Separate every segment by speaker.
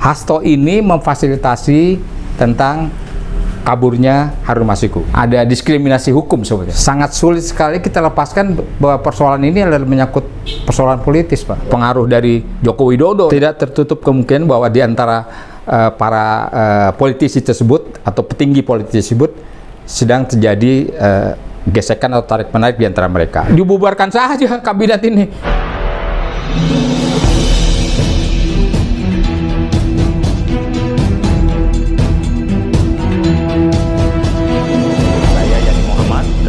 Speaker 1: Hasto ini memfasilitasi tentang kaburnya Harun Masiku. Ada diskriminasi hukum sebetulnya. Sangat sulit sekali kita lepaskan bahwa persoalan ini adalah menyangkut persoalan politis, Pak. Pengaruh dari Joko Widodo. Tidak tertutup kemungkinan bahwa di antara para politisi tersebut atau petinggi politik tersebut sedang terjadi gesekan atau tarik-menarik di antara mereka. Dibubarkan saja kabinet ini.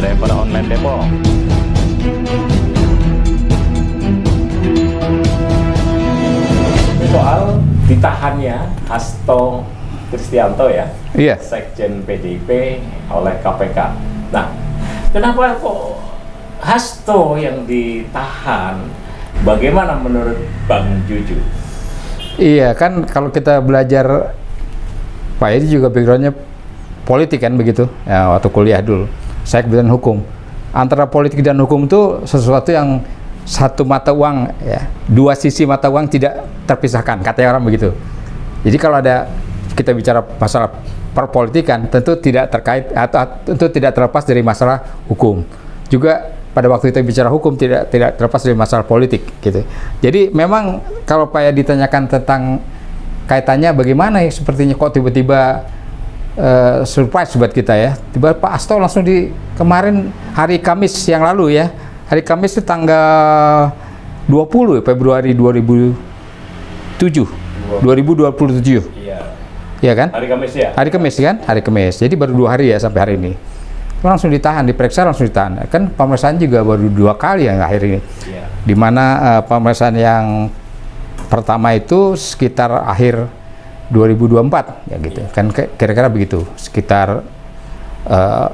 Speaker 2: Driver online Depok. Soal ditahannya Hasto Kristianto ya,
Speaker 1: Iya.
Speaker 2: Sekjen PDIP oleh KPK. Nah, kenapa kok Hasto yang ditahan? Bagaimana menurut Bang Juju?
Speaker 1: Iya, kan kalau kita belajar, Pak Edi juga backgroundnya politik kan begitu, ya, waktu kuliah dulu. Saya kebetulan hukum. Antara politik dan hukum itu sesuatu yang satu mata uang, ya, dua sisi mata uang tidak terpisahkan, katanya orang begitu. Jadi kalau ada kita bicara masalah perpolitikan, tentu tidak terkait atau tentu tidak terlepas dari masalah hukum. Juga pada waktu kita bicara hukum tidak terlepas dari masalah politik, gitu. Jadi memang kalau Pak ya ditanyakan tentang kaitannya bagaimana ya, sepertinya kok tiba-tiba surprise buat kita ya. Tiba Pak Hasto langsung kemarin hari Kamis yang lalu ya. Hari Kamis itu tanggal 20 Februari 2027.
Speaker 2: Iya.
Speaker 1: Iya kan?
Speaker 2: Hari Kamis ya?
Speaker 1: Hari Kamis kan? Hari Kamis. Jadi baru 2 hari ya sampai hari ini. Langsung ditahan, diperiksa langsung ditahan. Kan pemeriksaan juga baru 2 kali yang akhir ini.
Speaker 2: Iya.
Speaker 1: Di mana pemeriksaan yang pertama itu sekitar akhir 2024 ya gitu, kan kira-kira begitu, sekitar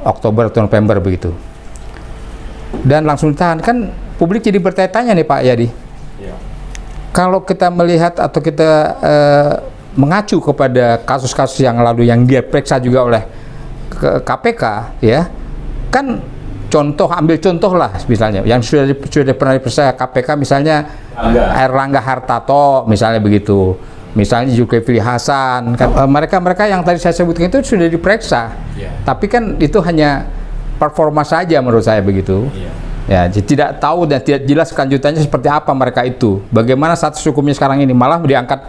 Speaker 1: Oktober atau November begitu, dan langsung ditahan. Kan publik jadi bertanya-tanya nih Pak Yadi,
Speaker 2: Iya.
Speaker 1: kalau kita melihat atau kita mengacu kepada kasus-kasus yang lalu yang dia periksa juga oleh KPK ya, kan ambil contoh lah misalnya yang sudah pernah diperiksa KPK, misalnya Airlangga Hartarto misalnya begitu, misalnya Zulkifli Hasan, kan, mereka yang tadi saya sebutkan itu sudah diperiksa, tapi kan itu hanya performa saja menurut saya begitu. Ya, tidak tahu dan tidak jelas kelanjutannya seperti apa mereka itu. Bagaimana status hukumnya sekarang ini, malah diangkat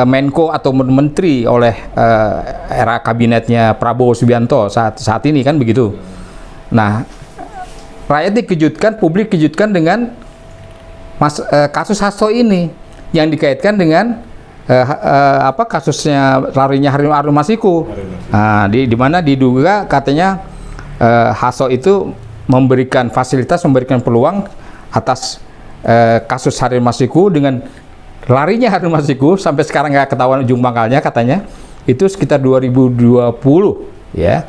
Speaker 1: Menko atau Menteri oleh era kabinetnya Prabowo Subianto saat ini kan begitu. Nah, rakyat dikejutkan, publik dikejutkan dengan kasus Hasto ini yang dikaitkan dengan kasusnya larinya Harun Masiku. Nah, di mana diduga katanya Hasto itu memberikan fasilitas, memberikan peluang atas kasus Harun Masiku. Dengan larinya Harun Masiku sampai sekarang nggak ketahuan ujung pangkalnya, katanya itu sekitar 2020 ya.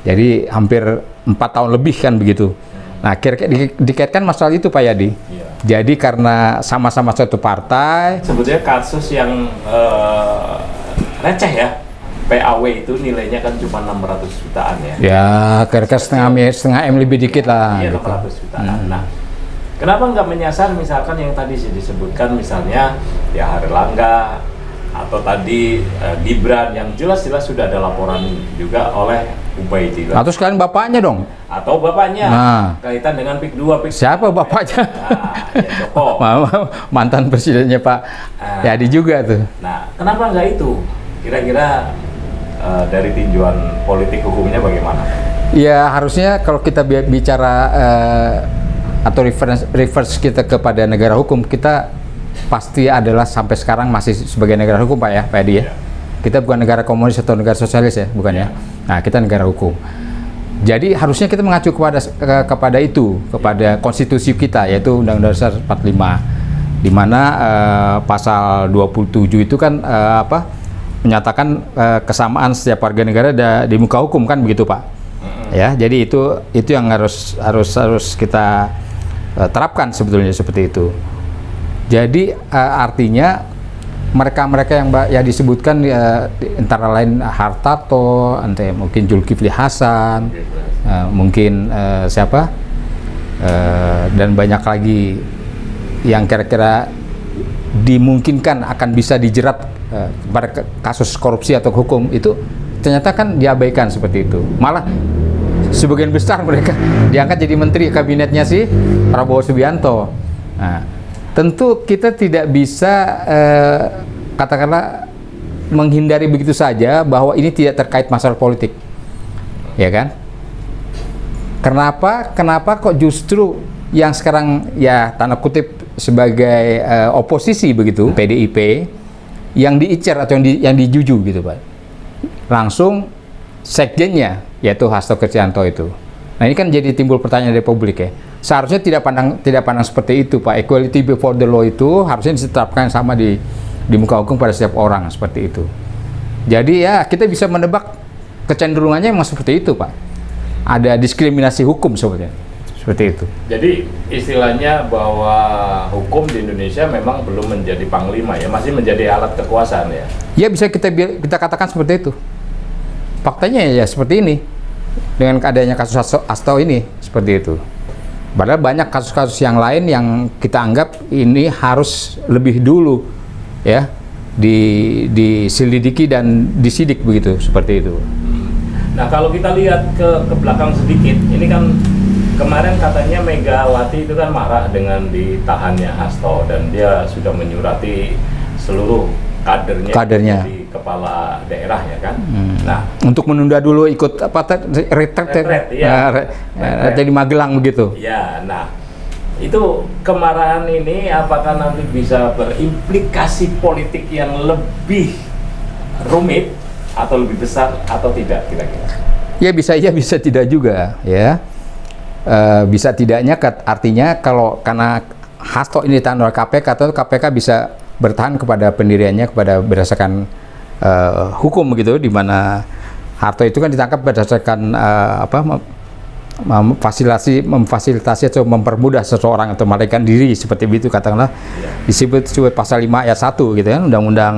Speaker 1: Jadi hampir 4 tahun lebih kan begitu. Nah, kira-kira dikaitkan masalah itu Pak Yadi.
Speaker 2: Iya.
Speaker 1: Jadi karena sama-sama satu partai.
Speaker 2: Sebetulnya kasus yang receh ya, PAW itu nilainya kan cuma 600 jutaan ya.
Speaker 1: Ya, kira-kira setengah M lebih dikit lah.
Speaker 2: Iya,
Speaker 1: gitu.
Speaker 2: 600 jutaan. Nah, kenapa nggak menyasar misalkan yang tadi disebutkan, misalnya ya Airlangga atau tadi Gibran yang jelas-jelas sudah ada laporan juga oleh Ubaidillah.
Speaker 1: Atau sekalian bapaknya dong.
Speaker 2: Atau bapaknya, kaitan dengan PIK 2, PIK 3.
Speaker 1: Siapa bapaknya?
Speaker 2: Ya Joko.
Speaker 1: Mantan presidennya Pak Yadi juga tuh.
Speaker 2: Nah, kenapa nggak itu? Kira-kira dari tinjauan politik hukumnya bagaimana?
Speaker 1: Ya harusnya kalau kita bicara atau reverse kita kepada negara hukum, kita pasti adalah sampai sekarang masih sebagai negara hukum Pak ya, Pak Yadi ya. Kita bukan negara komunis atau negara sosialis ya, bukan ya. Nah, kita negara hukum. Jadi harusnya kita mengacu kepada itu, kepada konstitusi kita, yaitu Undang-Undang Dasar 45, di mana pasal 27 itu kan menyatakan kesamaan setiap warga negara di muka hukum kan begitu Pak. Ya, jadi itu yang harus kita terapkan sebetulnya seperti itu. Jadi artinya mereka yang disebutkan antara lain Hartarto, mungkin Zulkifli Hasan, mungkin siapa, dan banyak lagi yang kira-kira dimungkinkan akan bisa dijerat pada kasus korupsi atau hukum itu ternyata kan diabaikan seperti itu. Malah sebagian besar mereka diangkat jadi menteri kabinetnya si Prabowo Subianto. Nah, tentu kita tidak bisa katakanlah menghindari begitu saja bahwa ini tidak terkait masalah politik, ya kan? Kenapa kok justru yang sekarang ya tanda kutip sebagai oposisi begitu, PDIP, yang diincar atau yang dijuju gitu Pak, langsung sekjennya yaitu Hasto Kristianto itu. Nah ini kan jadi timbul pertanyaan dari publik ya. Seharusnya tidak pandang seperti itu Pak. Equality before the law itu harusnya diterapkan sama di muka hukum pada setiap orang seperti itu. Jadi ya kita bisa menebak kecenderungannya memang seperti itu Pak. Ada diskriminasi hukum sebetulnya seperti itu.
Speaker 2: Jadi istilahnya bahwa hukum di Indonesia memang belum menjadi panglima ya, masih menjadi alat kekuasaan ya.
Speaker 1: Ya bisa kita katakan seperti itu. Faktanya ya seperti ini dengan adanya kasus Hasto ini seperti itu. Padahal banyak kasus-kasus yang lain yang kita anggap ini harus lebih dulu ya diselidiki dan disidik begitu seperti itu.
Speaker 2: Nah kalau kita lihat ke belakang sedikit, ini kan kemarin katanya Megawati itu kan marah dengan ditahannya Hasto dan dia sudah menyurati seluruh kadernya di kepala daerah ya kan. Nah
Speaker 1: untuk menunda dulu ikut retret ya, jadi Magelang begitu.
Speaker 2: Ya, nah itu kemarahan ini apakah nanti bisa berimplikasi politik yang lebih rumit atau lebih besar atau tidak kira-kira?
Speaker 1: Ya bisa tidak juga ya. Bisa tidaknya artinya karena Hasto ini ditahan oleh KPK atau KPK bisa bertahan kepada pendiriannya kepada berdasarkan hukum begitu, di mana Harto itu kan ditangkap berdasarkan memfasilitasi atau mempermudah seseorang atau melarikan diri seperti itu katakanlah, disebut pasal 5 ayat 1 gitu kan Undang-Undang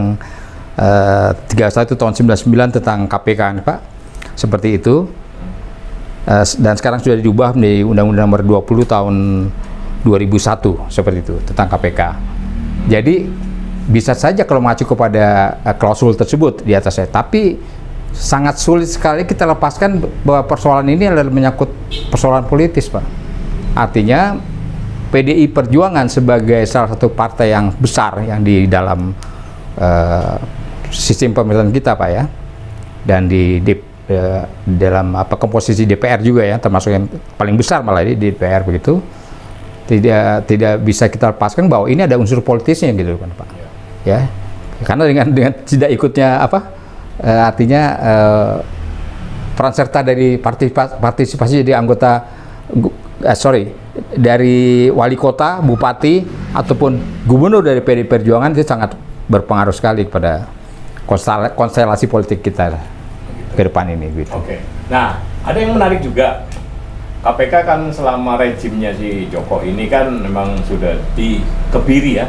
Speaker 1: 31 tahun 99 tentang KPK kan, Pak, seperti itu. Dan sekarang sudah diubah menjadi Undang-Undang nomor 20 tahun 2001 seperti itu tentang KPK. Jadi bisa saja kalau mengacu kepada klausul tersebut di atasnya, tapi sangat sulit sekali kita lepaskan bahwa persoalan ini adalah menyangkut persoalan politis, Pak. Artinya PDI Perjuangan sebagai salah satu partai yang besar yang di dalam sistem pemerintahan kita, Pak ya, dan di dalam komposisi DPR juga ya, termasuk yang paling besar malah di DPR begitu, tidak bisa kita lepaskan bahwa ini ada unsur politisnya gitu kan, Pak ya, karena dengan tidak ikutnya artinya peran serta dari partisipasi jadi anggota dari wali kota, bupati ataupun gubernur dari PDI Perjuangan itu sangat berpengaruh sekali pada konstelasi politik kita ke depan ini gitu.
Speaker 2: Oke. Nah, ada yang menarik juga. KPK kan selama rejimnya si Joko ini kan memang sudah dikebiri ya.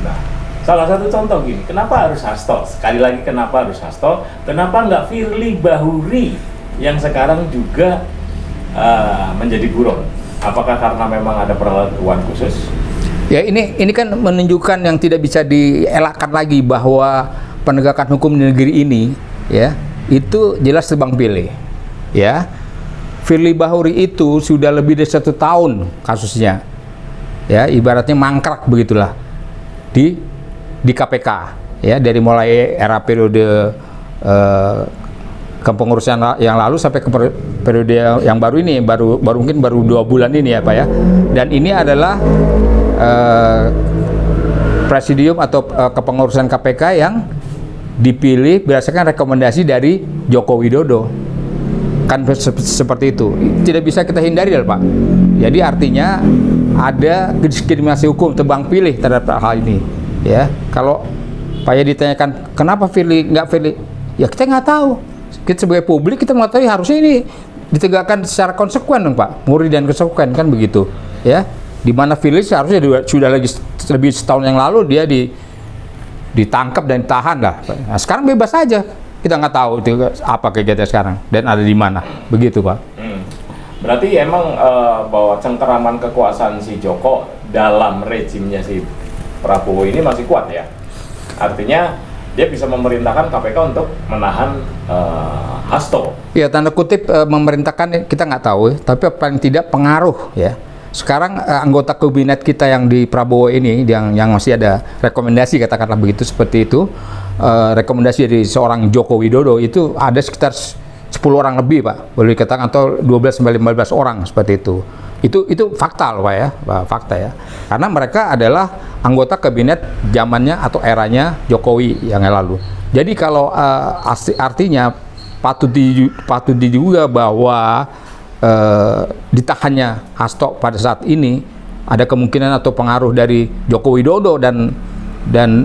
Speaker 2: Nah, salah satu contoh gini, kenapa harus Hasto? Sekali lagi kenapa harus Hasto? Kenapa nggak Firly Bahuri yang sekarang juga menjadi buron? Apakah karena memang ada perlakuan khusus?
Speaker 1: Ya ini kan menunjukkan yang tidak bisa dielakkan lagi bahwa penegakan hukum di negeri ini ya itu jelas tebang pilih ya. Firly Bahuri itu sudah lebih dari 1 tahun kasusnya ya, ibaratnya mangkrak begitulah di KPK ya, dari mulai era periode kepengurusan yang lalu sampai ke periode yang baru ini, baru mungkin 2 bulan ini ya Pak ya. Dan ini adalah presidium atau kepengurusan KPK yang dipilih berdasarkan rekomendasi dari Joko Widodo, kan seperti itu, tidak bisa kita hindari Pak. Jadi artinya ada diskriminasi hukum tebang pilih terhadap hal ini ya. Kalau Pak ya ditanyakan kenapa Firly nggak Firly, ya kita nggak tahu. Kita sebagai publik kita mengetahui harusnya ini ditegakkan secara konsekuen dong Pak, murni dan konsekuen kan begitu ya. Dimana Firly seharusnya sudah lebih setahun yang lalu dia ditangkap dan ditahan lah. Nah, sekarang bebas saja, kita nggak tahu itu apa kegiatan sekarang dan ada di mana, begitu Pak.
Speaker 2: Berarti emang bahwa cengkeraman kekuasaan si Joko dalam rejimnya si Prabowo ini masih kuat ya. Artinya dia bisa memerintahkan KPK untuk menahan Hasto.
Speaker 1: Ya, tanda kutip memerintahkan kita nggak tahu, tapi paling tidak pengaruh ya. Sekarang anggota kabinet kita yang di Prabowo ini, yang masih ada rekomendasi, katakanlah begitu, seperti itu, rekomendasi dari seorang Joko Widodo itu ada sekitar 10 orang lebih, Pak, boleh dikatakan, atau 12-15 orang seperti itu. Itu fakta loh, Pak ya, fakta ya. Karena mereka adalah anggota kabinet zamannya atau eranya Jokowi yang lalu. Jadi kalau artinya patut diduga bahwa ditahannya Hasto pada saat ini ada kemungkinan atau pengaruh dari Joko Widodo dan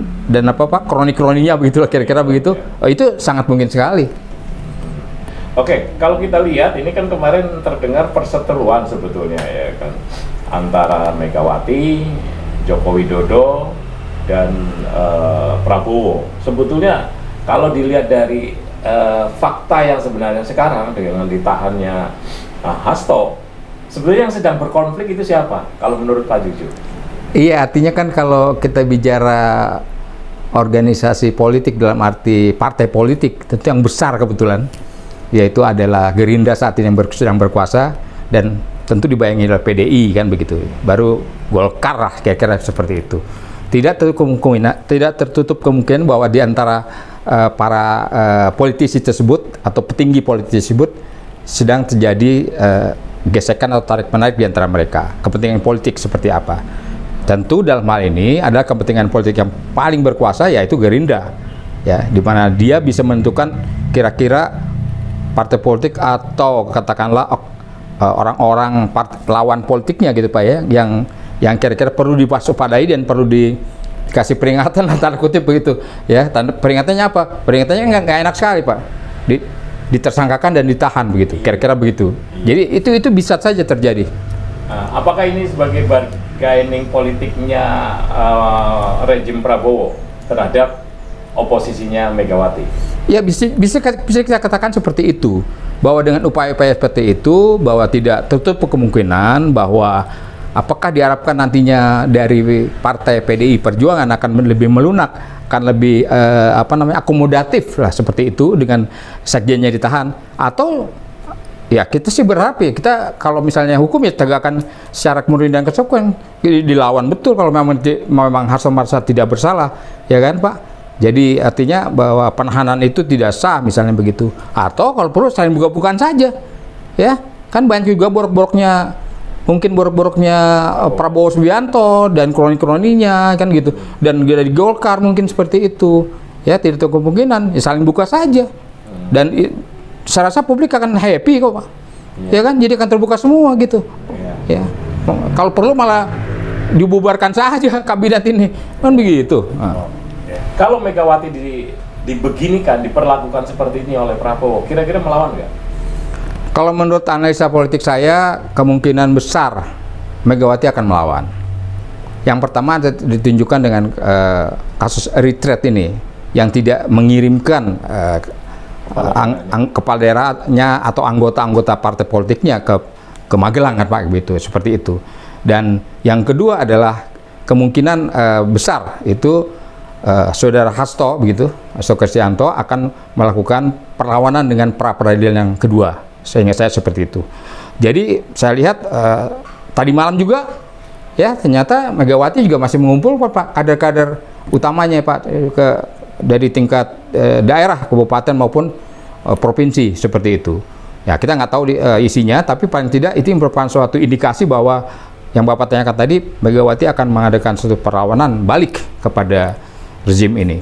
Speaker 1: apa Pak, kroni-kroninya begitulah, kira-kira begitu. Itu sangat mungkin sekali.
Speaker 2: Oke, kalau kita lihat ini kan kemarin terdengar perseteruan sebetulnya ya kan antara Megawati, Joko Widodo dan Prabowo. Sebetulnya kalau dilihat dari fakta yang sebenarnya sekarang dengan ditahannya Hasto, sebenarnya yang sedang berkonflik itu siapa? Kalau menurut Pak Juju?
Speaker 1: Iya, artinya kan kalau kita bicara organisasi politik dalam arti partai politik, tentu yang besar kebetulan, yaitu adalah Gerindra saat ini yang sedang berkuasa, dan tentu dibayangi oleh PDI kan begitu. Baru Golkar lah, kira-kira seperti itu. Tidak tertutup kemungkinan bahwa di antara para politisi tersebut atau petinggi politisi tersebut sedang terjadi gesekan atau tarik-menarik di antara mereka. Kepentingan politik seperti apa? Tentu dalam hal ini adalah kepentingan politik yang paling berkuasa, yaitu Gerindra, ya, di mana dia bisa menentukan kira-kira partai politik atau katakanlah orang-orang lawan politiknya gitu Pak ya, yang kira-kira perlu diwaspadai dan perlu dikasih peringatan, tanda kutip begitu ya. Peringatannya apa? Peringatannya nggak enak sekali Pak, ditersangkakan dan ditahan begitu, kira-kira begitu. Jadi itu bisa saja terjadi.
Speaker 2: Apakah ini sebagai bargaining politiknya rejim Prabowo terhadap oposisinya Megawati?
Speaker 1: Ya, bisa kita katakan seperti itu, bahwa dengan upaya-upaya seperti itu, bahwa tidak tertutup kemungkinan bahwa apakah diharapkan nantinya dari partai PDI Perjuangan akan lebih melunak, akan lebih akomodatif lah seperti itu dengan sekjennya ditahan, atau ya kita sih berharap ya, kita kalau misalnya hukum ya tegakkan secara murni dan konsekuen, dilawan betul kalau memang Hasto merasa tidak bersalah, ya kan Pak. Jadi artinya bahwa penahanan itu tidak sah misalnya begitu, atau kalau perlu saling buka-bukaan saja, ya kan banyak juga borok-boroknya, mungkin borok-boroknya Prabowo Subianto dan kroni-kroninya kan gitu, dan dari Golkar mungkin seperti itu, ya tidak tahu kemungkinan, ya saling buka saja, dan saya rasa publik akan happy kok Pak, ya kan, jadi akan terbuka semua gitu, ya kalau perlu malah dibubarkan saja kabinet ini kan begitu.
Speaker 2: Kalau Megawati dibeginikan, diperlakukan seperti ini oleh Prabowo, kira-kira melawan nggak?
Speaker 1: Kalau menurut analisa politik saya, kemungkinan besar Megawati akan melawan. Yang pertama ditunjukkan dengan kasus retreat ini, yang tidak mengirimkan kepala daerahnya atau anggota-anggota partai politiknya ke Magelang kan Pak, gitu, seperti itu. Dan yang kedua adalah kemungkinan besar itu saudara Hasto begitu, Hasto Kristianto akan melakukan perlawanan dengan pra peradilan yang kedua, sehingga saya seperti itu. Jadi saya lihat tadi malam juga ya, ternyata Megawati juga masih mengumpul Pak kader-kader utamanya Pak, dari tingkat daerah, kabupaten maupun provinsi seperti itu. Ya kita nggak tahu isinya, tapi paling tidak itu merupakan suatu indikasi bahwa yang Bapak tanyakan tadi, Megawati akan mengadakan suatu perlawanan balik kepada rezim ini.